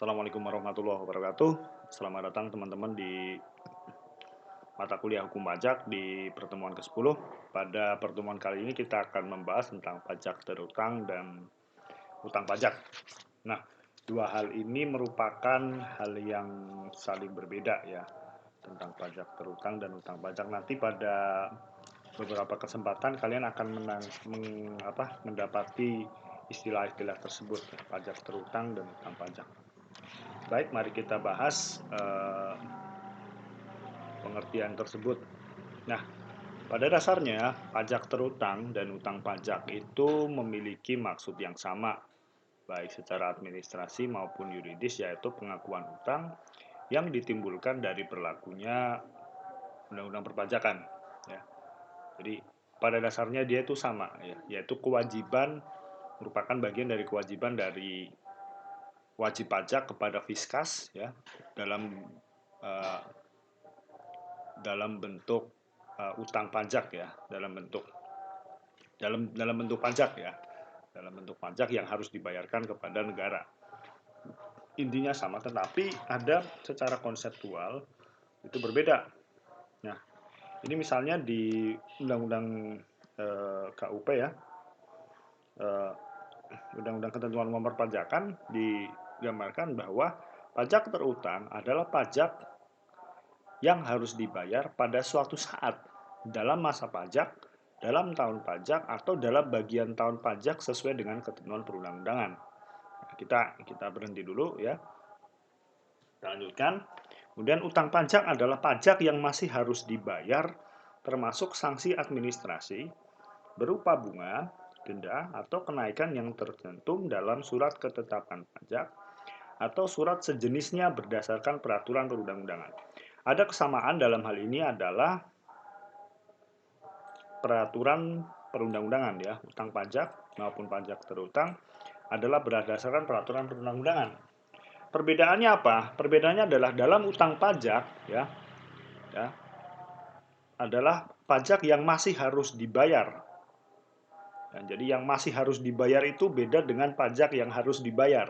Assalamualaikum warahmatullahi wabarakatuh. Selamat datang teman-teman di mata kuliah hukum pajak di pertemuan ke-10. Pada pertemuan kali ini kita akan membahas tentang pajak terutang dan utang pajak. Nah, dua hal ini merupakan hal yang saling berbeda ya, tentang pajak terutang dan utang pajak. Nanti pada beberapa kesempatan kalian akan mendapati istilah-istilah tersebut, pajak terutang dan utang pajak. Baik, mari kita bahas pengertian tersebut. Nah, pada dasarnya pajak terutang dan utang pajak itu memiliki maksud yang sama, baik secara administrasi maupun yuridis, yaitu pengakuan utang yang ditimbulkan dari berlakunya undang-undang perpajakan. Ya. Jadi pada dasarnya dia itu sama, ya, yaitu kewajiban merupakan bagian dari kewajiban dari wajib pajak kepada Fiskas, ya, uh, dalam bentuk utang pajak, ya, dalam bentuk pajak, ya, dalam bentuk pajak yang harus dibayarkan kepada negara. Intinya sama, tetapi ada secara konseptual itu berbeda. Nah, ini misalnya di Undang-Undang KUP, ya, Undang-Undang Ketentuan Umum Perpajakan, digambarkan bahwa pajak terutang adalah pajak yang harus dibayar pada suatu saat dalam masa pajak, dalam tahun pajak, atau dalam bagian tahun pajak sesuai dengan ketentuan perundang-undangan. Nah, kita berhenti dulu, ya. Kita lanjutkan. Kemudian utang pajak adalah pajak yang masih harus dibayar, termasuk sanksi administrasi berupa bunga, denda, atau kenaikan yang tercantum dalam surat ketetapan pajak atau surat sejenisnya berdasarkan peraturan perundang-undangan. Ada kesamaan dalam hal ini adalah peraturan perundang-undangan, ya, utang pajak maupun pajak terutang adalah berdasarkan peraturan perundang-undangan. Perbedaannya apa? Perbedaannya adalah dalam utang pajak, ya, adalah pajak yang masih harus dibayar. Dan jadi yang masih harus dibayar itu beda dengan pajak yang harus dibayar,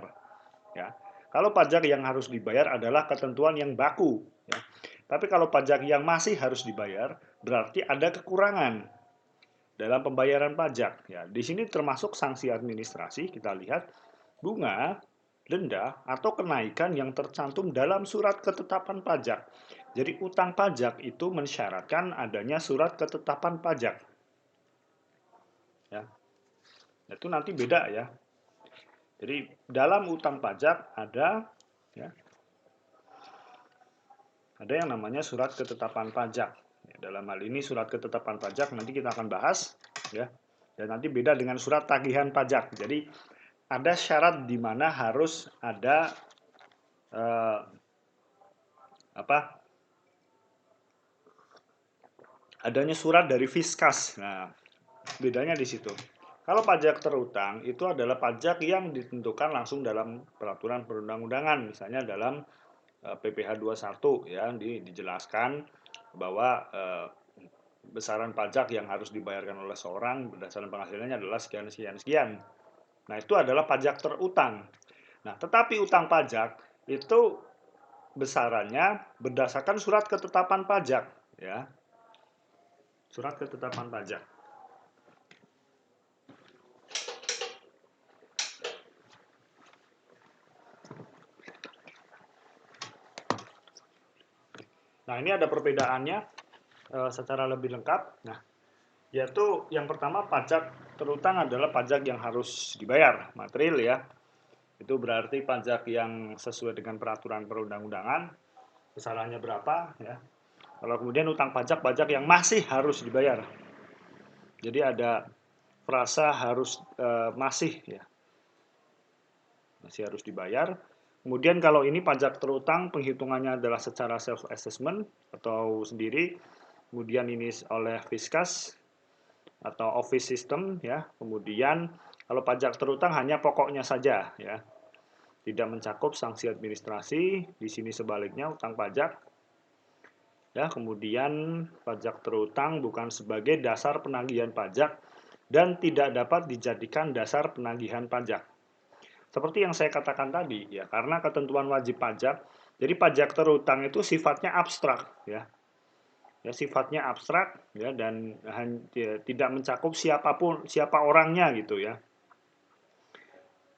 ya. Kalau pajak yang harus dibayar adalah ketentuan yang baku, ya. Tapi kalau pajak yang masih harus dibayar berarti ada kekurangan dalam pembayaran pajak, ya. Di sini termasuk sanksi administrasi, kita lihat bunga, denda, atau kenaikan yang tercantum dalam surat ketetapan pajak. Jadi utang pajak itu mensyaratkan adanya surat ketetapan pajak, ya. Itu nanti beda, ya. Jadi dalam utang pajak ya, ada yang namanya surat ketetapan pajak. Ya, dalam hal ini surat ketetapan pajak nanti kita akan bahas, ya. Dan nanti beda dengan surat tagihan pajak. Jadi ada syarat di mana harus ada adanya surat dari Fiskas. Nah, bedanya di situ. Kalau pajak terutang itu adalah pajak yang ditentukan langsung dalam peraturan perundang-undangan, misalnya dalam PPh 21, ya, dijelaskan bahwa besaran pajak yang harus dibayarkan oleh seorang berdasarkan penghasilannya adalah sekian sekian sekian. Nah, itu adalah pajak terutang. Nah, tetapi utang pajak itu besarannya berdasarkan surat ketetapan pajak, ya. Surat ketetapan pajak. Nah, ini ada perbedaannya secara lebih lengkap. Nah, yaitu yang pertama, pajak terutang adalah pajak yang harus dibayar, material, ya. Itu berarti pajak yang sesuai dengan peraturan perundang-undangan, besarannya berapa, ya. Kalau kemudian utang pajak, pajak yang masih harus dibayar. Jadi ada frasa harus masih, ya. Masih harus dibayar. Kemudian kalau ini pajak terutang, penghitungannya adalah secara self assessment atau sendiri. Kemudian ini oleh Fiskas atau office system, ya. Kemudian kalau pajak terutang hanya pokoknya saja, ya. Tidak mencakup sanksi administrasi. Di sini sebaliknya utang pajak, ya. Kemudian pajak terutang bukan sebagai dasar penagihan pajak dan tidak dapat dijadikan dasar penagihan pajak. seperti yang saya katakan tadi ya, karena ketentuan wajib pajak, jadi pajak terutang itu sifatnya abstrak ya. Ya sifatnya abstrak ya dan ya, tidak mencakup siapapun siapa orangnya gitu ya.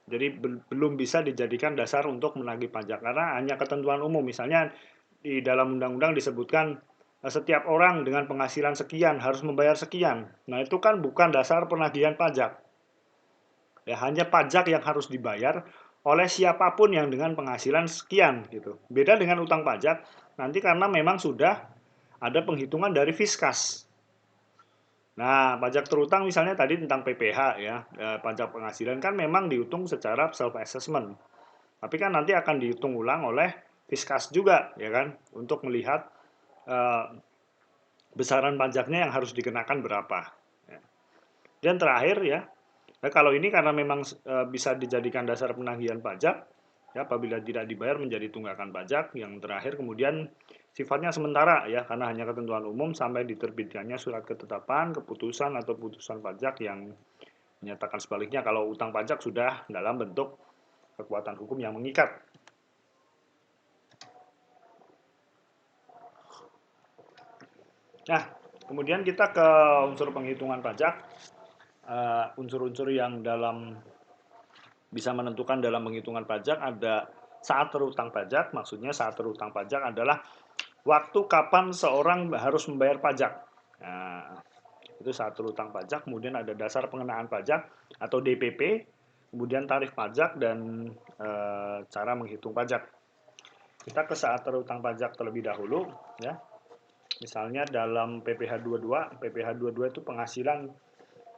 Jadi belum bisa dijadikan dasar untuk menagih pajak karena hanya ketentuan umum. Misalnya di dalam undang-undang disebutkan setiap orang dengan penghasilan sekian harus membayar sekian. Nah, itu kan bukan dasar penagihan pajak. Ya, hanya pajak yang harus dibayar oleh siapapun yang dengan penghasilan sekian gitu. Beda dengan utang pajak, nanti karena memang sudah ada penghitungan dari Fiskas. Nah, pajak terutang misalnya tadi tentang PPh ya, pajak penghasilan kan memang dihitung secara self assessment. Tapi kan nanti akan dihitung ulang oleh Fiskas juga ya kan untuk melihat eh, besaran pajaknya yang harus dikenakan berapa. Ya. Dan terakhir ya, nah kalau ini karena memang bisa dijadikan dasar penagihan pajak, ya apabila tidak dibayar menjadi tunggakan pajak. Yang terakhir kemudian sifatnya sementara ya, karena hanya ketentuan umum sampai diterbitkannya surat ketetapan, keputusan atau putusan pajak yang menyatakan sebaliknya kalau utang pajak sudah dalam bentuk kekuatan hukum yang mengikat. Nah, kemudian kita ke unsur penghitungan pajak, unsur-unsur yang dalam bisa menentukan dalam penghitungan pajak ada saat terutang pajak, maksudnya saat terutang pajak adalah waktu kapan seorang harus membayar pajak. Nah, itu saat terutang pajak, kemudian ada dasar pengenaan pajak atau DPP, kemudian tarif pajak dan cara menghitung pajak. Kita ke saat terutang pajak terlebih dahulu, ya. Misalnya dalam PPh 22, PPh 22 itu penghasilan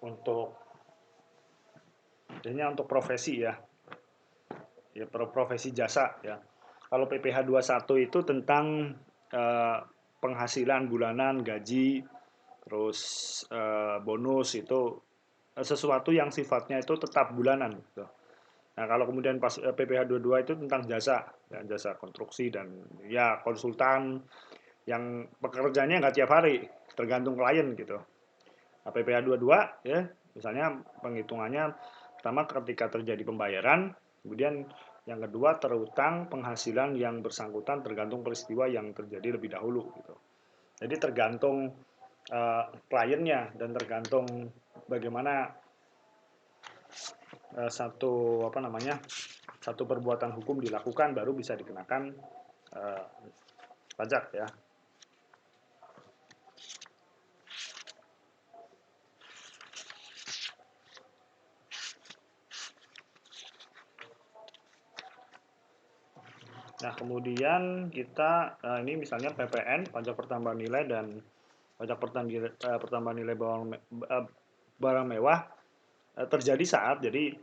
untuk biasanya untuk profesi ya, ya profesi jasa ya. Kalau PPh 21 itu tentang eh, penghasilan bulanan, gaji, terus bonus itu sesuatu yang sifatnya itu tetap bulanan gitu. Nah, kalau kemudian pas PPh 22 itu tentang jasa, ya, jasa konstruksi dan ya konsultan yang pekerjaannya nggak tiap hari, tergantung klien gitu. Nah, PPh 22 ya, misalnya penghitungannya pertama ketika terjadi pembayaran, kemudian yang kedua terutang penghasilan yang bersangkutan tergantung peristiwa yang terjadi lebih dahulu gitu. Jadi tergantung kliennya dan tergantung bagaimana satu apa namanya satu perbuatan hukum dilakukan baru bisa dikenakan uh, pajak ya. Nah kemudian kita ini misalnya PPN pajak pertambahan nilai dan pajak pertambahan nilai barang mewah terjadi saat jadi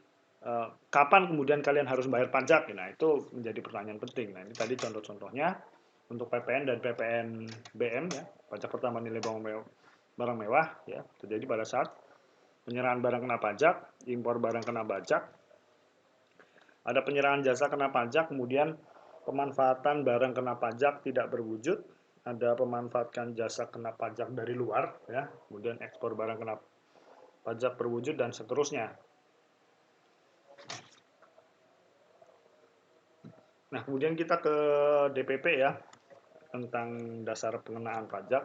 kapan kemudian kalian harus bayar pajak? Nah itu menjadi pertanyaan penting. Nah ini tadi contoh-contohnya untuk PPN dan PPN BM ya pajak pertambahan nilai barang mewah ya terjadi pada saat penyerahan barang kena pajak, impor barang kena pajak, ada penyerahan jasa kena pajak, kemudian pemanfaatan barang kena pajak tidak berwujud, ada pemanfaatkan jasa kena pajak dari luar, ya, kemudian ekspor barang kena pajak berwujud dan seterusnya. Nah, kemudian kita ke DPP ya, tentang dasar pengenaan pajak.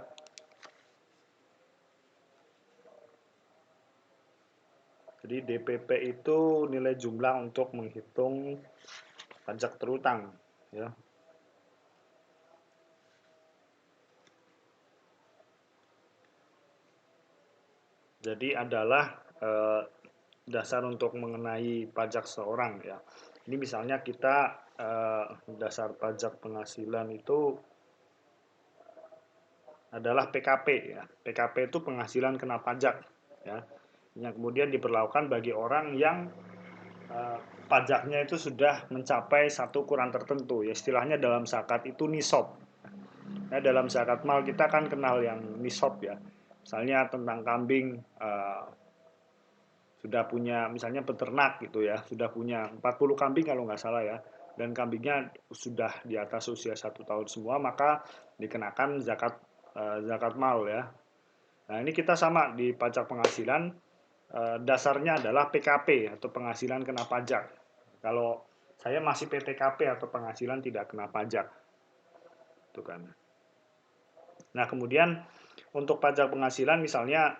Jadi DPP itu nilai jumlah untuk menghitung pajak terutang, ya. Jadi adalah dasar untuk mengenai pajak seorang ya. Ini misalnya kita dasar pajak penghasilan itu adalah PKP ya. PKP itu penghasilan kena pajak ya. Yang kemudian diberlakukan bagi orang yang pajaknya itu sudah mencapai satu ukuran tertentu ya. Istilahnya dalam zakat itu nisab. Nah, dalam zakat mal kita kan kenal yang nisab ya. Misalnya tentang kambing sudah punya misalnya peternak gitu ya, sudah punya 40 kambing kalau nggak salah ya, dan kambingnya sudah di atas usia 1 tahun semua, maka dikenakan zakat mal ya. Nah ini kita sama di pajak penghasilan, dasarnya adalah PKP atau penghasilan kena pajak. Kalau saya masih PTKP atau penghasilan tidak kena pajak. Itu kan. Nah, kemudian untuk pajak penghasilan misalnya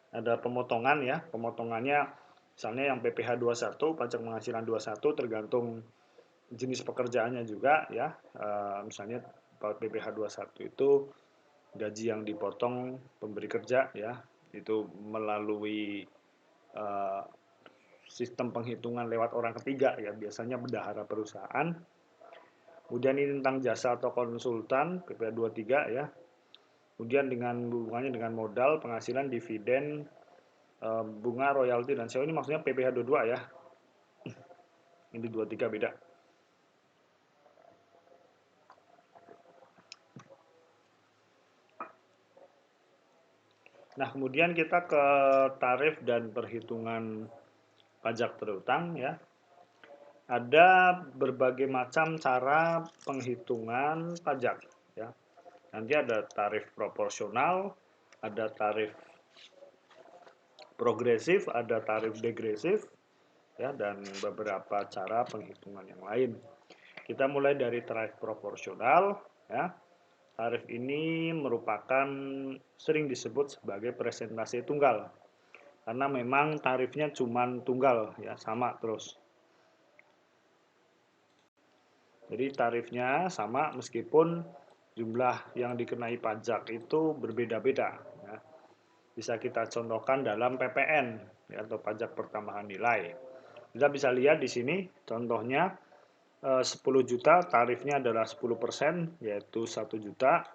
ada pemotongan ya, pemotongannya misalnya yang PPh 21, pajak penghasilan 21 tergantung jenis pekerjaannya juga ya. Misalnya PPh 21 itu gaji yang dipotong pemberi kerja ya, itu melalui uh, sistem penghitungan lewat orang ketiga ya, biasanya bendahara perusahaan. Kemudian ini tentang jasa atau konsultan PPh 23 ya. Kemudian dengan hubungannya dengan modal, penghasilan, dividen, bunga, royalti, dan sewa. Ini maksudnya PPh 22 ya. Ini 23 beda. Nah, kemudian kita ke tarif dan perhitungan pajak berutang ya. Ada berbagai macam cara penghitungan pajak ya. Nanti ada tarif proporsional, ada tarif progresif, ada tarif degresif ya, dan beberapa cara penghitungan yang lain. Kita mulai dari tarif proporsional ya. Tarif ini merupakan sering disebut sebagai presentasi tunggal karena memang tarifnya cuma tunggal ya, sama terus. Jadi tarifnya sama meskipun jumlah yang dikenai pajak itu berbeda-beda ya. Bisa kita contohkan dalam PPN ya, atau pajak pertambahan nilai. Kita bisa lihat di sini contohnya 10 juta tarifnya adalah 10%, yaitu 1 juta,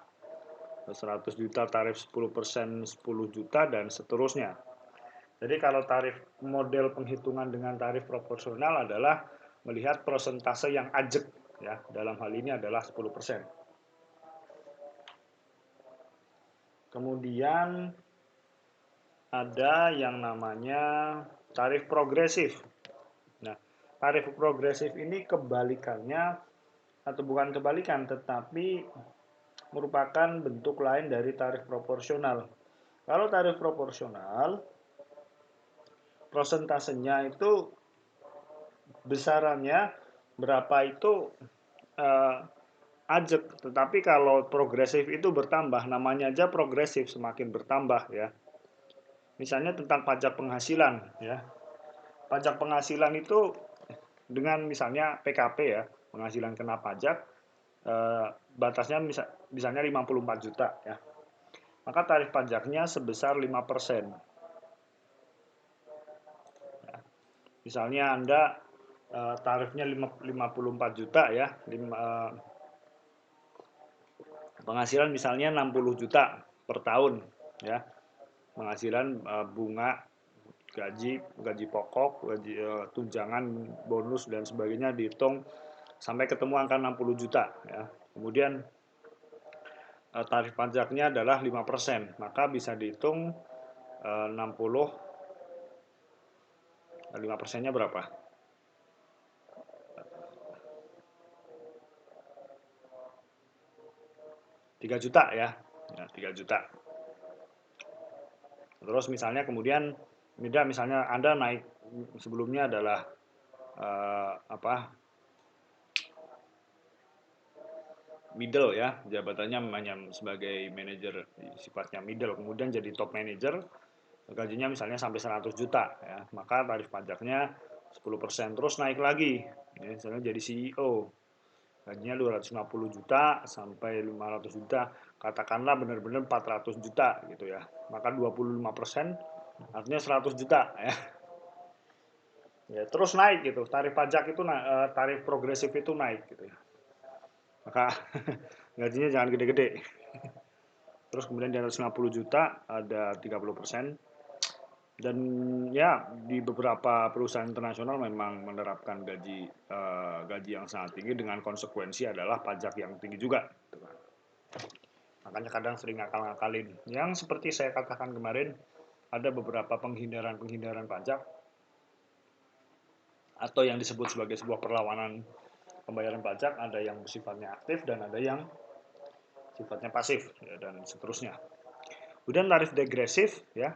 100 juta tarif 10%, 10 juta, dan seterusnya. Jadi kalau tarif model penghitungan dengan tarif proporsional adalah melihat persentase yang ajek ya, dalam hal ini adalah 10%. Kemudian ada yang namanya tarif progresif. Nah, tarif progresif ini kebalikannya, atau bukan kebalikan, tetapi merupakan bentuk lain dari tarif proporsional. Kalau tarif proporsional, prosentasenya itu besarannya berapa itu ajek, tetapi kalau progresif itu bertambah, namanya aja progresif, semakin bertambah ya. Misalnya tentang pajak penghasilan ya. Pajak penghasilan itu dengan misalnya PKP ya, penghasilan kena pajak, batasnya misalnya 54 juta ya. Maka tarif pajaknya sebesar 5%. Ya. Misalnya Anda tarifnya 54 juta ya, penghasilan misalnya 60 juta per tahun ya. Penghasilan bunga, gaji pokok, gaji tunjangan, bonus dan sebagainya dihitung sampai ketemu angka 60 juta ya. Kemudian tarif pajaknya adalah 5%, maka bisa dihitung 60, 5%-nya berapa? 3 juta ya, 3 juta. Terus misalnya kemudian misalnya Anda naik, sebelumnya adalah middle ya, jabatannya hanya sebagai manajer, sifatnya middle, kemudian jadi top manager, gajinya misalnya sampai 100 juta ya, maka tarif pajaknya 10%. Terus naik lagi ya, misalnya jadi CEO, gajinya 250 juta sampai 500 juta, katakanlah benar-benar 400 juta gitu ya, maka 25% artinya 100 juta ya. Ya, terus naik gitu, tarif pajak itu tarif progresif itu naik gitu ya. Maka gajinya jangan gede-gede. Terus kemudian di atas 50 juta ada 30%. Dan ya di beberapa perusahaan internasional memang menerapkan gaji yang sangat tinggi dengan konsekuensi adalah pajak yang tinggi juga. Makanya kadang sering ngakal-ngakalin. Yang seperti saya katakan kemarin, ada beberapa penghindaran pajak atau yang disebut sebagai sebuah perlawanan pembayaran pajak, ada yang sifatnya aktif dan ada yang sifatnya pasif ya, dan seterusnya. Kemudian tarif degresif ya.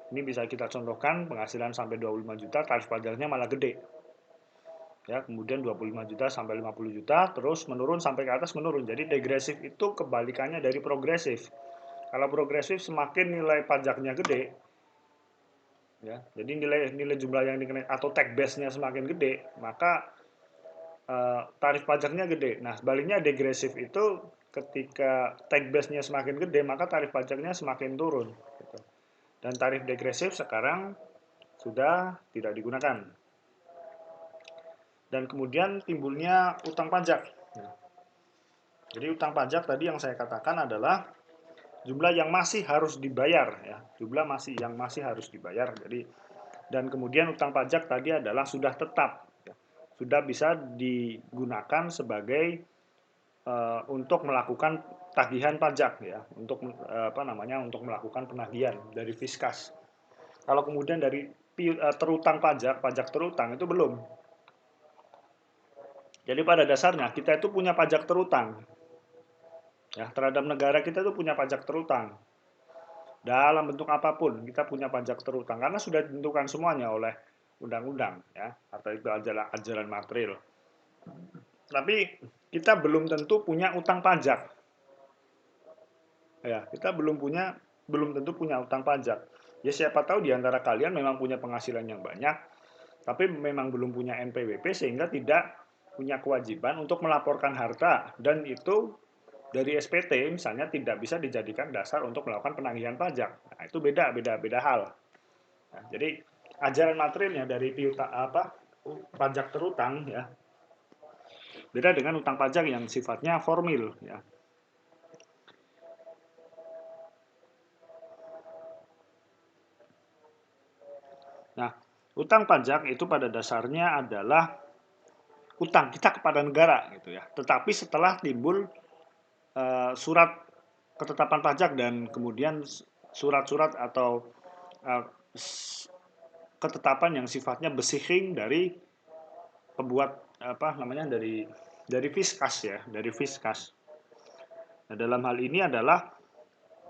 Ini bisa kita contohkan penghasilan sampai 25 juta, tarif pajaknya malah gede. Ya, kemudian 25 juta sampai 50 juta, terus menurun sampai ke atas menurun. Jadi degresif itu kebalikannya dari progresif. Kalau progresif semakin nilai pajaknya gede, ya, jadi nilai jumlah yang dikenai atau tax base-nya semakin gede, maka tarif pajaknya gede. Nah, sebaliknya degresif itu ketika tax base-nya semakin gede, maka tarif pajaknya semakin turun. Gitu. Dan tarif degresif sekarang sudah tidak digunakan. Dan kemudian timbulnya utang pajak. Jadi utang pajak tadi yang saya katakan adalah jumlah yang masih harus dibayar, ya, jumlah yang masih harus dibayar. Jadi dan kemudian utang pajak tadi adalah sudah tetap, ya, sudah bisa digunakan sebagai untuk melakukan tagihan pajak, ya, untuk untuk melakukan penagihan dari Fiskas. Kalau kemudian dari terutang pajak, pajak terutang itu belum. Jadi pada dasarnya kita itu punya pajak terutang, ya, terhadap negara kita itu punya pajak terutang. Dalam bentuk apapun kita punya pajak terutang karena sudah ditentukan semuanya oleh undang-undang, ya, atau itu ajaran material. Tapi kita belum tentu punya utang pajak. Ya, kita belum tentu punya utang pajak. Ya siapa tahu di antara kalian memang punya penghasilan yang banyak, tapi memang belum punya NPWP sehingga tidak punya kewajiban untuk melaporkan harta dan itu dari SPT misalnya tidak bisa dijadikan dasar untuk melakukan penagihan pajak. Nah, itu beda hal. Nah, jadi ajaran materialnya dari pajak terutang, ya, beda dengan utang pajak yang sifatnya formil, ya. Nah, utang pajak itu pada dasarnya adalah utang kita kepada negara gitu ya. Tetapi setelah timbul surat ketetapan pajak dan kemudian surat-surat atau uh, ketetapan yang sifatnya besiking dari pembuat dari Fiskas, ya, dari Fiskas. Nah, dalam hal ini adalah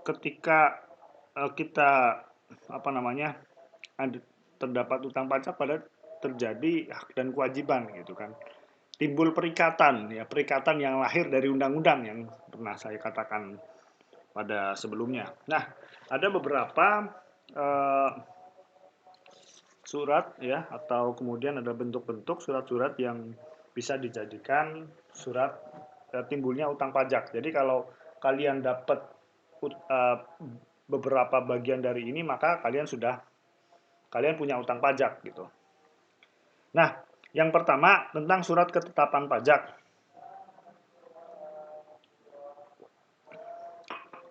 ketika kita terdapat utang pajak pada terjadi hak dan kewajiban gitu kan. Timbul perikatan, ya, perikatan yang lahir dari undang-undang yang pernah saya katakan pada sebelumnya. Nah, ada beberapa uh, surat, ya, atau kemudian ada bentuk-bentuk surat-surat yang bisa dijadikan surat timbulnya utang pajak. Jadi kalau kalian dapat uh, beberapa bagian dari ini, maka kalian punya utang pajak gitu. Nah, yang pertama tentang surat ketetapan pajak.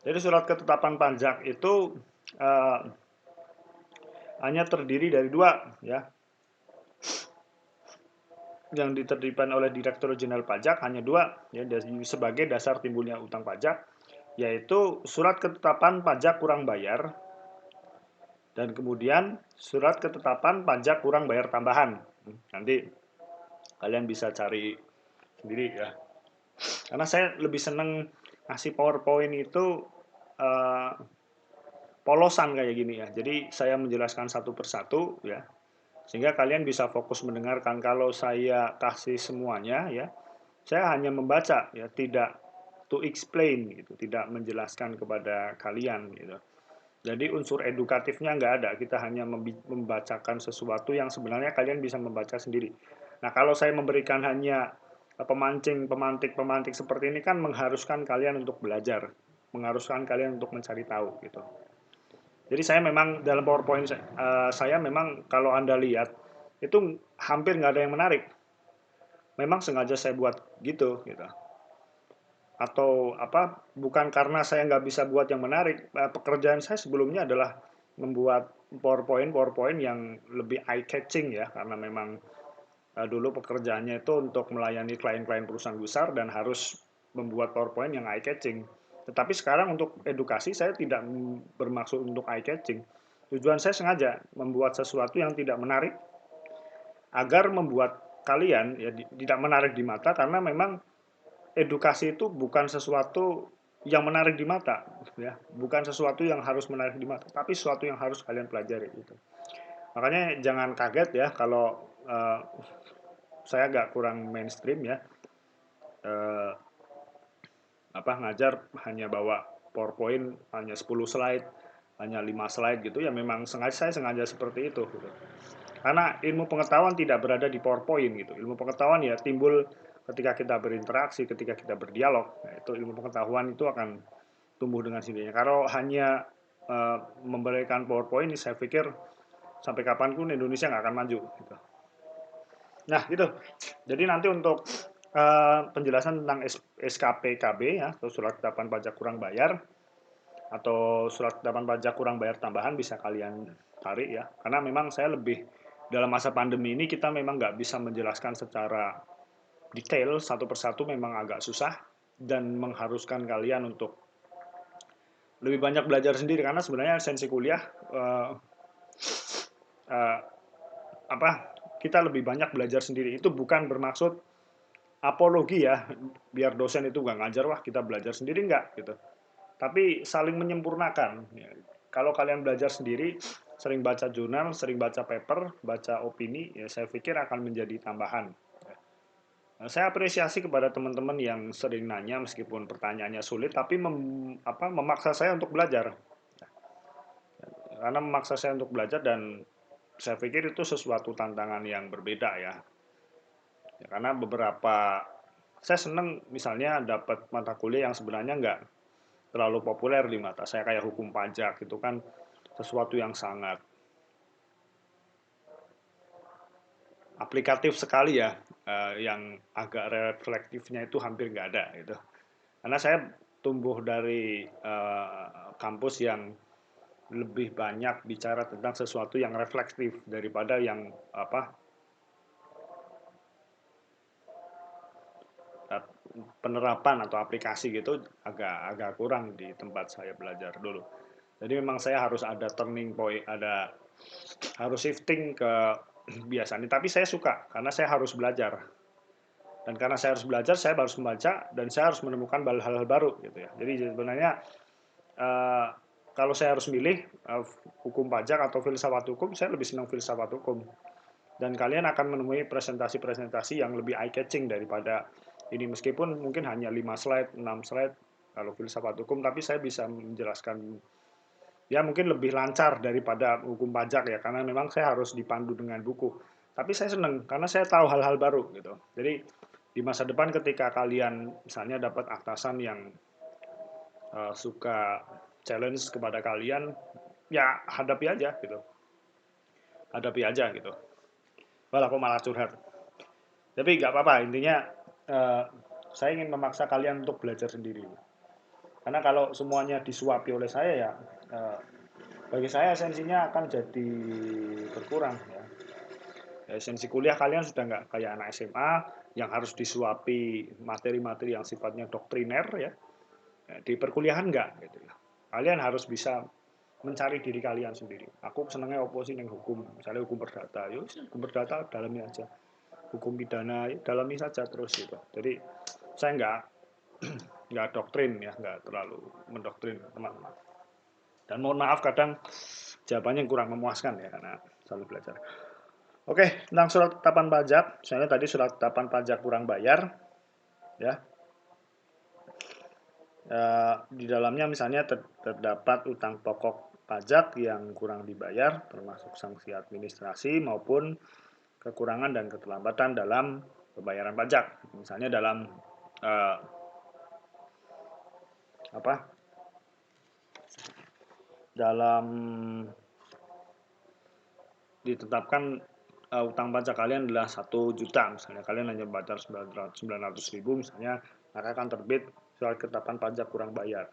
Jadi surat ketetapan pajak itu uh, hanya terdiri dari dua, ya, yang ditertibkan oleh Direktur Jenderal Pajak hanya dua, ya, sebagai dasar timbulnya utang pajak, yaitu surat ketetapan pajak kurang bayar dan kemudian surat ketetapan pajak kurang bayar tambahan. Nanti kalian bisa cari sendiri, ya. Karena saya lebih seneng ngasih PowerPoint itu uh, polosan kayak gini, ya. Jadi saya menjelaskan satu persatu, ya, sehingga kalian bisa fokus mendengarkan. Kalau saya kasih semuanya, ya, saya hanya membaca, ya, tidak to explain gitu, tidak menjelaskan kepada kalian gitu. Jadi unsur edukatifnya nggak ada, kita hanya membacakan sesuatu yang sebenarnya kalian bisa membaca sendiri. Nah, kalau saya memberikan hanya pemantik seperti ini kan mengharuskan kalian untuk belajar, mengharuskan kalian untuk mencari tahu gitu. Jadi saya memang dalam PowerPoint saya memang kalau Anda lihat itu hampir nggak ada yang menarik. Memang sengaja saya buat gitu, gitu. Atau bukan karena saya nggak bisa buat yang menarik. Pekerjaan saya sebelumnya adalah membuat PowerPoint yang lebih eye catching, ya, karena memang dulu pekerjaannya itu untuk melayani klien-klien perusahaan besar dan harus membuat PowerPoint yang eye catching. Tetapi sekarang untuk edukasi saya tidak bermaksud untuk eye catching. Tujuan saya sengaja membuat sesuatu yang tidak menarik agar membuat kalian, ya, tidak menarik di mata, karena memang edukasi itu bukan sesuatu yang menarik di mata, ya, bukan sesuatu yang harus menarik di mata, tapi sesuatu yang harus kalian pelajari gitu. Makanya jangan kaget ya kalau saya agak kurang mainstream ya, eh, ngajar hanya bawa PowerPoint hanya 10 slide, hanya 5 slide gitu ya, memang saya sengaja seperti itu gitu. Karena ilmu pengetahuan tidak berada di PowerPoint gitu. Ilmu pengetahuan ya timbul ketika kita berinteraksi, ketika kita berdialog. Nah, itu ilmu pengetahuan itu akan tumbuh dengan sendirinya. Kalau hanya memberikan PowerPoint, saya pikir sampai kapanpun Indonesia nggak akan maju. Gitu. Nah, gitu. Jadi nanti untuk penjelasan tentang SKPKB ya, atau surat ketetapan pajak kurang bayar, atau surat ketetapan pajak kurang bayar tambahan bisa kalian tarik ya. Karena memang saya lebih dalam masa pandemi ini kita memang nggak bisa menjelaskan secara detail satu persatu, memang agak susah dan mengharuskan kalian untuk lebih banyak belajar sendiri karena sebenarnya esensi kuliah uh, uh, apa kita lebih banyak belajar sendiri itu bukan bermaksud apologi ya biar dosen itu nggak ngajar wah kita belajar sendiri nggak gitu, tapi saling menyempurnakan ya. Kalau kalian belajar sendiri, sering baca jurnal, sering baca paper, baca opini, ya saya pikir akan menjadi tambahan. Saya apresiasi kepada teman-teman yang sering nanya meskipun pertanyaannya sulit, tapi memaksa saya untuk belajar. Karena memaksa saya untuk belajar dan saya pikir itu sesuatu tantangan yang berbeda ya. Ya, karena saya senang misalnya dapat mata kuliah yang sebenarnya nggak terlalu populer di mata saya kayak hukum pajak itu kan sesuatu yang sangat aplikatif sekali ya, yang agak reflektifnya itu hampir nggak ada gitu. Karena saya tumbuh dari kampus yang lebih banyak bicara tentang sesuatu yang reflektif daripada yang eh, penerapan atau aplikasi gitu agak agak kurang di tempat saya belajar dulu. Jadi memang saya harus ada turning point, harus shifting ke biasanya. Tapi saya suka karena saya harus belajar. Dan karena saya harus belajar, saya harus membaca dan saya harus menemukan hal-hal baru gitu ya. Jadi sebenarnya uh, kalau saya harus milih hukum pajak atau filsafat hukum, saya lebih senang filsafat hukum. Dan kalian akan menemui presentasi-presentasi yang lebih eye catching daripada ini meskipun mungkin hanya 5 slide, 6 slide kalau filsafat hukum, tapi saya bisa menjelaskan ya mungkin lebih lancar daripada hukum pajak ya karena memang saya harus dipandu dengan buku. Tapi saya senang karena saya tahu hal-hal baru gitu. Jadi di masa depan ketika kalian misalnya dapat atasan yang suka challenge kepada kalian, ya hadapi aja gitu. Hadapi aja gitu. Walau aku malah curhat. Tapi nggak apa-apa, intinya uh, saya ingin memaksa kalian untuk belajar sendiri. Karena kalau semuanya disuapi oleh saya ya bagi saya esensinya akan jadi berkurang ya. Esensi kuliah kalian sudah nggak kayak anak SMA yang harus disuapi materi-materi yang sifatnya doktriner ya. Di perkuliahan nggak gitu ya. Kalian harus bisa mencari diri kalian sendiri. Aku senangnya oposisi yang hukum, misalnya hukum perdata. Yuk, hukum perdata dalami aja. Hukum pidana ya, dalami saja terus gitu. Jadi saya nggak doktrin ya, nggak terlalu mendoktrin teman-teman. Dan mohon maaf kadang jawabannya kurang memuaskan ya karena selalu belajar. Oke, tentang surat ketetapan pajak, misalnya tadi surat ketetapan pajak kurang bayar, ya. Di dalamnya misalnya terdapat utang pokok pajak yang kurang dibayar, termasuk sanksi administrasi maupun kekurangan dan keterlambatan dalam pembayaran pajak. Misalnya dalam uh, apa? Dalam ditetapkan utang pajak kalian adalah 1 juta, misalnya kalian hanya bayar 900.000 misalnya, maka akan terbit surat ketetapan pajak kurang bayar.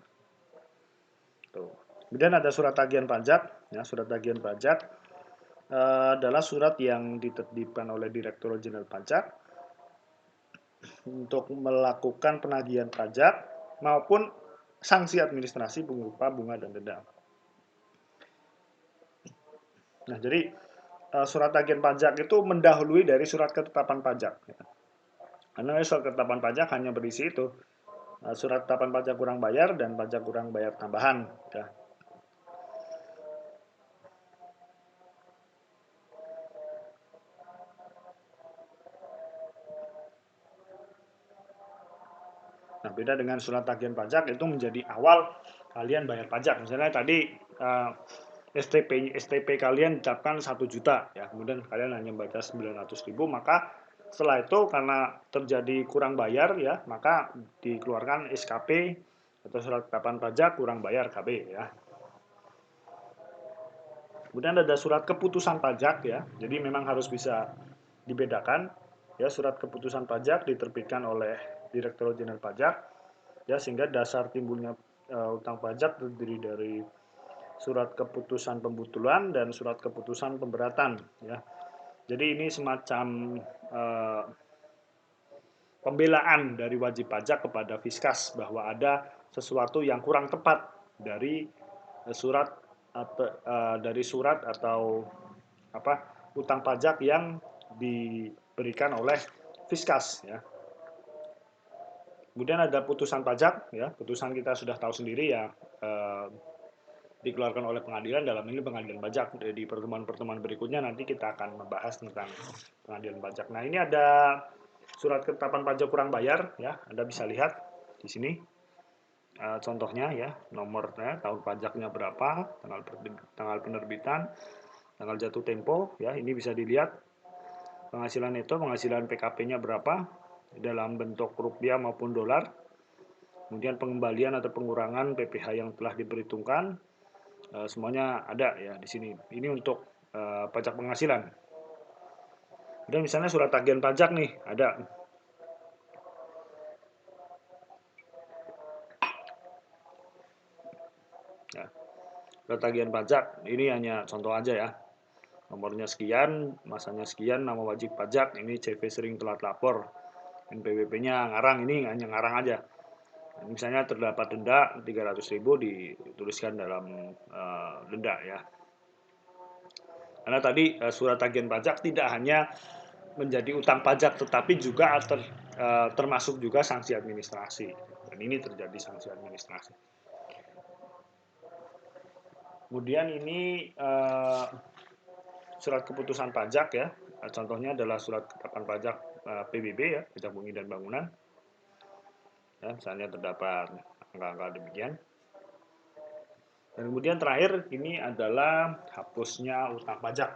Tuh. Kemudian ada surat tagihan pajak, ya surat tagihan pajak adalah surat yang ditertibkan oleh Direktur Jenderal Pajak untuk melakukan penagihan pajak maupun sanksi administrasi berupa bunga dan denda. Nah, jadi surat tagihan pajak itu mendahului dari surat ketetapan pajak. Karena surat ketetapan pajak hanya berisi itu, surat ketetapan pajak kurang bayar dan pajak kurang bayar tambahan. Ya. Nah, beda dengan surat tagihan pajak itu menjadi awal kalian bayar pajak. Misalnya tadi STP kalian ditetapkan 1 juta, ya, kemudian kalian hanya bayar 900.000, maka setelah itu karena terjadi kurang bayar, ya, maka dikeluarkan SKP atau surat ketetapan pajak kurang bayar KB, ya. Kemudian ada surat keputusan pajak, ya. Jadi memang harus bisa dibedakan, ya. Surat keputusan pajak diterbitkan oleh Direktorat Jenderal Pajak, ya, sehingga dasar timbulnya utang pajak terdiri dari surat keputusan pembetulan dan surat keputusan pemberatan, ya. Jadi ini semacam pembelaan dari wajib pajak kepada Fiskas bahwa ada sesuatu yang kurang tepat dari surat atau apa utang pajak yang diberikan oleh Fiskas, ya. Kemudian ada putusan pajak, ya. Putusan kita sudah tahu sendiri, ya, dikeluarkan oleh pengadilan, dalam ini pengadilan pajak. Di pertemuan-pertemuan berikutnya nanti kita akan membahas tentang pengadilan pajak. Nah, ini ada surat ketetapan pajak kurang bayar, ya. Anda bisa lihat di sini contohnya, ya, nomornya, tahun pajaknya berapa, tanggal penerbitan, tanggal jatuh tempo, ya. Ini bisa dilihat penghasilan neto, penghasilan PKP-nya berapa dalam bentuk rupiah maupun dolar. Kemudian pengembalian atau pengurangan PPh yang telah diperhitungkan, semuanya ada, ya, di sini. Ini untuk pajak penghasilan. Kemudian misalnya surat tagihan pajak nih, ada. Ya, surat tagihan pajak, ini hanya contoh aja, ya. Nomornya sekian, masanya sekian, nama wajib pajak, ini CV sering telat lapor. NPWP-nya ngarang, ini hanya ngarang aja. Misalnya terdapat denda 300.000 dituliskan dalam denda, ya. Karena tadi surat tagihan pajak tidak hanya menjadi utang pajak, tetapi juga termasuk juga sanksi administrasi. Dan ini terjadi sanksi administrasi. Kemudian ini surat keputusan pajak, ya. Contohnya adalah surat ketetapan pajak PBB, ya, pajak bumi dan bangunan. Ya, misalnya terdapat angka-angka demikian. Dan kemudian terakhir ini adalah hapusnya utang pajak.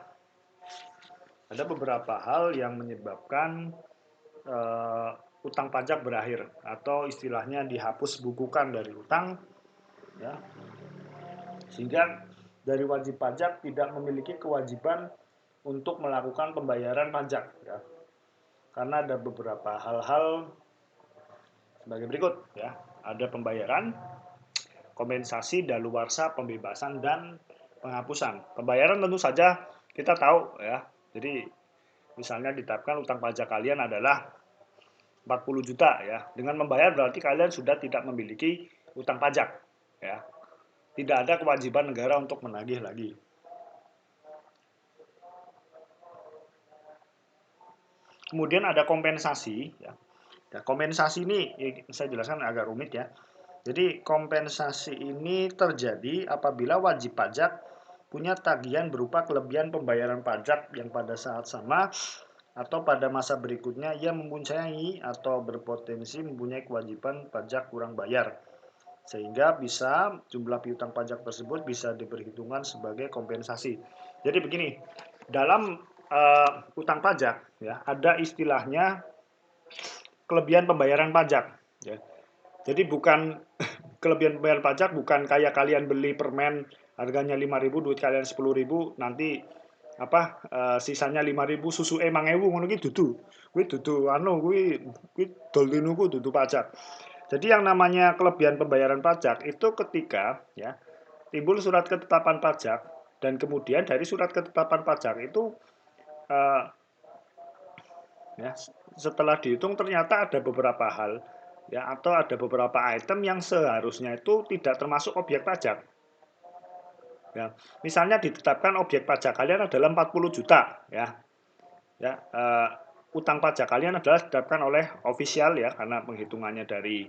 Ada beberapa hal yang menyebabkan utang pajak berakhir atau istilahnya dihapus bukukan dari utang, ya, sehingga dari wajib pajak tidak memiliki kewajiban untuk melakukan pembayaran pajak, ya. Karena ada beberapa hal-hal sebagai berikut, ya. Ada pembayaran, kompensasi, daluarsa, pembebasan, dan penghapusan. Pembayaran tentu saja kita tahu, ya. Jadi misalnya ditetapkan utang pajak kalian adalah 40 juta, ya. Dengan membayar berarti kalian sudah tidak memiliki utang pajak, ya. Tidak ada kewajiban negara untuk menagih lagi. Kemudian ada kompensasi, ya. Nah, kompensasi ini saya jelaskan agak rumit, ya. Jadi kompensasi ini terjadi apabila wajib pajak punya tagihan berupa kelebihan pembayaran pajak yang pada saat sama atau pada masa berikutnya ia mempunyai atau berpotensi mempunyai kewajiban pajak kurang bayar, sehingga bisa jumlah piutang pajak tersebut bisa diperhitungkan sebagai kompensasi. Jadi begini, dalam utang pajak, ya, ada istilahnya kelebihan pembayaran pajak, ya. Jadi bukan kelebihan pembayaran pajak bukan kayak kalian beli permen harganya 5.000, duit kalian 10.000, nanti sisanya 5.000, susu emang ewu, ngono ki dudu. Kuwi dudu kuwi doltinuku dudu pajak. Jadi yang namanya kelebihan pembayaran pajak itu ketika, ya, timbul surat ketetapan pajak dan kemudian dari surat ketetapan pajak itu ya, setelah dihitung ternyata ada beberapa hal, ya, atau ada beberapa item yang seharusnya itu tidak termasuk objek pajak. Ya, misalnya ditetapkan objek pajak kalian adalah 40 juta, ya. Ya, utang pajak kalian adalah ditetapkan oleh ofisial, ya, karena penghitungannya dari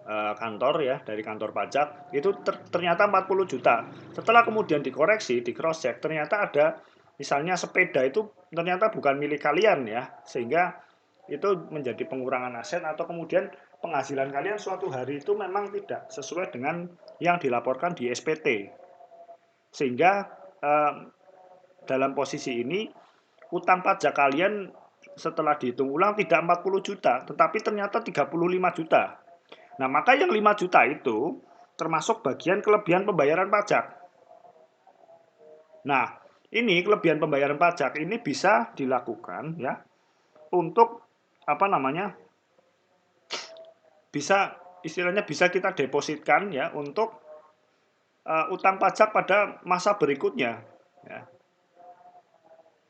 kantor ya, dari kantor pajak itu ternyata 40 juta. Setelah kemudian dikoreksi, di cross check, ternyata ada misalnya sepeda itu ternyata bukan milik kalian ya, sehingga itu menjadi pengurangan aset atau kemudian penghasilan kalian suatu hari itu memang tidak sesuai dengan yang dilaporkan di SPT. Sehingga dalam posisi ini utang pajak kalian setelah dihitung ulang tidak 40 juta, tetapi ternyata 35 juta. Nah, maka yang 5 juta itu termasuk bagian kelebihan pembayaran pajak. Nah, ini kelebihan pembayaran pajak ini bisa dilakukan ya untuk apa namanya? Bisa istilahnya bisa kita depositkan ya untuk utang pajak pada masa berikutnya ya.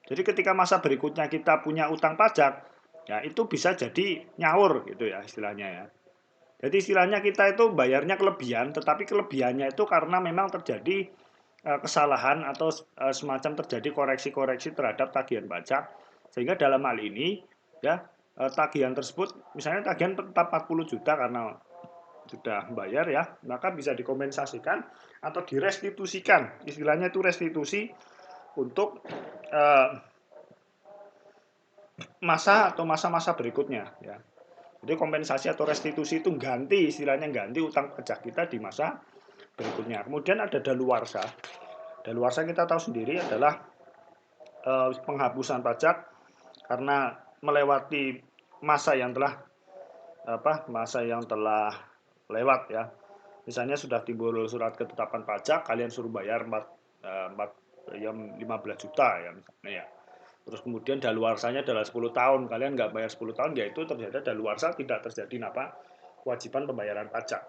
Jadi ketika masa berikutnya kita punya utang pajak, ya itu bisa jadi nyaur gitu ya istilahnya ya. Jadi istilahnya kita itu bayarnya kelebihan, tetapi kelebihannya itu karena memang terjadi kesalahan atau semacam terjadi koreksi-koreksi terhadap tagihan pajak, sehingga dalam hal ini ya tagihan tersebut, misalnya tagihan 40 juta karena sudah bayar ya, maka bisa dikompensasikan atau direstitusikan, istilahnya itu restitusi untuk eh, masa atau masa-masa berikutnya ya. Jadi kompensasi atau restitusi itu ganti, istilahnya ganti utang pajak kita di masa berikutnya. Kemudian ada daluarsa. Daluarsa kita tahu sendiri adalah penghapusan pajak karena melewati masa yang telah masa yang telah lewat ya. Misalnya sudah timbul surat ketetapan pajak, kalian suruh bayar 15 juta ya misalnya ya. Terus kemudian daluarsanya adalah 10 tahun, kalian nggak bayar 10 tahun, yaitu terjadi daluarsa, tidak terjadi kewajiban pembayaran pajak.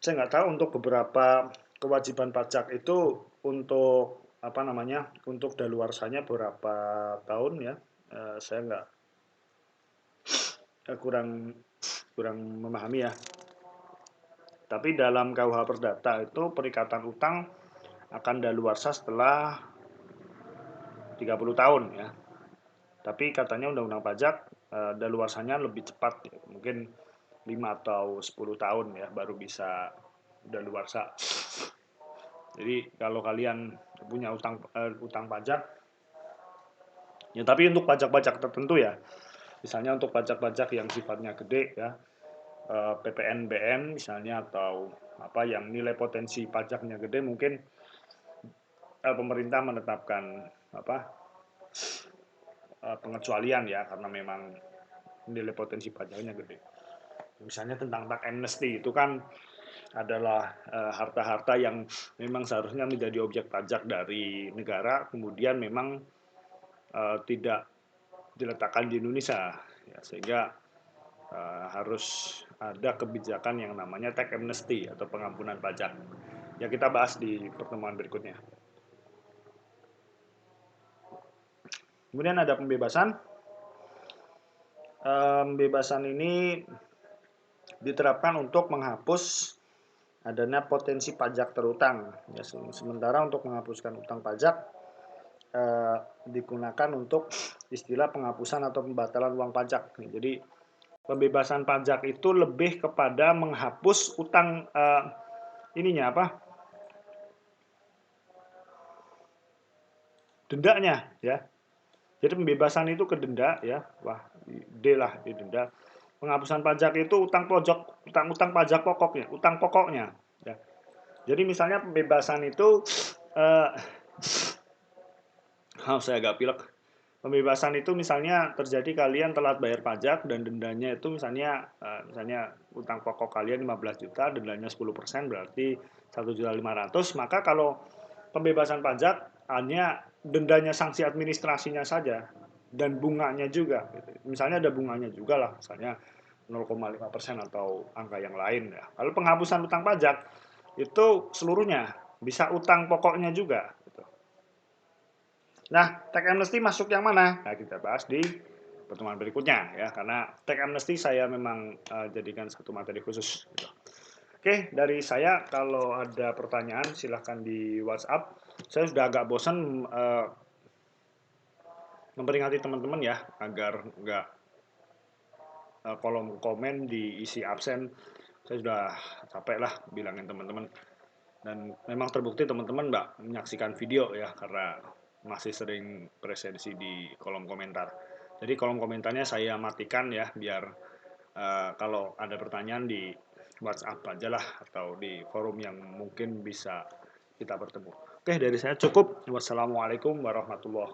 Saya nggak tahu untuk beberapa kewajiban pajak itu untuk apa namanya, untuk daluarsanya berapa tahun ya. Saya nggak kurang kurang memahami ya. Tapi dalam KUH Perdata itu perikatan utang akan daluarsa setelah 30 tahun ya. Tapi katanya undang-undang pajak daluarsanya lebih cepat ya. Mungkin 5 atau 10 tahun ya baru bisa daluarsa. Jadi kalau kalian punya utang pajak ya, tapi untuk pajak-pajak tertentu ya. Misalnya untuk pajak-pajak yang sifatnya gede ya, PPNBM misalnya atau apa yang nilai potensi pajaknya gede, mungkin pemerintah menetapkan pengecualian ya karena memang nilai potensi pajaknya gede. Misalnya tentang tax amnesty itu kan adalah harta-harta yang memang seharusnya menjadi objek pajak dari negara, kemudian memang tidak diletakkan di Indonesia, ya, sehingga harus ada kebijakan yang namanya tax amnesty atau pengampunan pajak. Ya kita bahas di pertemuan berikutnya. Kemudian ada pembebasan. Pembebasan ini diterapkan untuk menghapus adanya potensi pajak terutang. Ya, sementara untuk menghapuskan utang pajak digunakan untuk istilah penghapusan atau pembatalan uang pajak. Jadi pembebasan pajak itu lebih kepada menghapus utang ininya apa? Dendanya ya. Jadi pembebasan itu ke denda ya. Wah, D lah di denda. Penghapusan pajak itu utang pajak pokoknya, utang pokoknya ya. Jadi misalnya pembebasan itu saya agak pilek. Pembebasan itu misalnya terjadi kalian telat bayar pajak dan dendanya itu misalnya utang pokok kalian 15 juta, dendanya 10% berarti 1.500.000, maka kalau pembebasan pajak hanya dendanya sanksi administrasinya saja dan bunganya juga. Misalnya ada bunganya juga lah, misalnya 0,5% atau angka yang lain ya. Kalau penghapusan utang pajak itu seluruhnya bisa utang pokoknya juga. Nah, tax amnesty masuk yang mana? Nah, kita bahas di pertemuan berikutnya ya, karena tax amnesty saya memang jadikan satu materi khusus. Gitu. Oke, dari saya kalau ada pertanyaan silahkan di WhatsApp. Saya sudah agak bosan memperingati teman-teman ya, agar nggak kolom komen diisi absen. Saya sudah capek lah bilangin teman-teman. Dan memang terbukti teman-teman nggak menyaksikan video ya, karena masih sering presensi di kolom komentar. Jadi kolom komentarnya saya matikan ya, biar kalau ada pertanyaan di WhatsApp aja lah, atau di forum yang mungkin bisa kita bertemu. Oke, dari saya cukup. Wassalamualaikum warahmatullahi wabarakatuh.